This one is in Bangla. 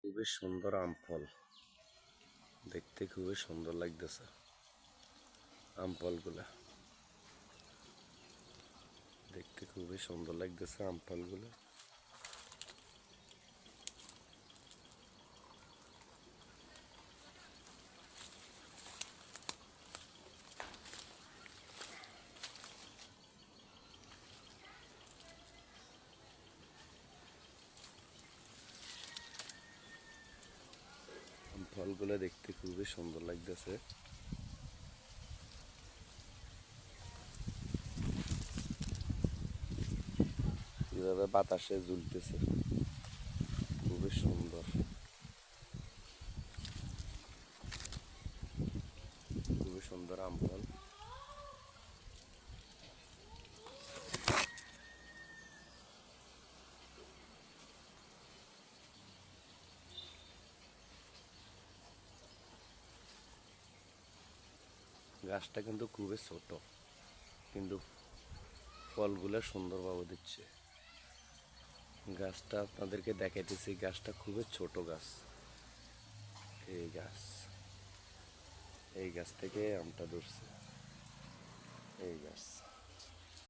খুবই সুন্দর আম ফল, দেখতে খুবই সুন্দর লাগতেছে। আম ফলগুলা দেখতে খুবই সুন্দর লাগতেছে। আম ফলগুলো আম ফলগুলো দেখতে খুবই সুন্দর লাগতেছে। কিভাবে বাতাসে ঝুলতেছে, খুবই সুন্দর, খুবই সুন্দর আম ফল। গাছটা কিন্তু খুবই ছোট, কিন্তু ফলগুলো সুন্দরভাবে দিচ্ছে। গাছটা আপনাদেরকে দেখাইতেছি, গাছটা খুবই ছোট গাছ। এই গাছ, এই গাছ থেকে আমটা ধরছে, এই গাছ।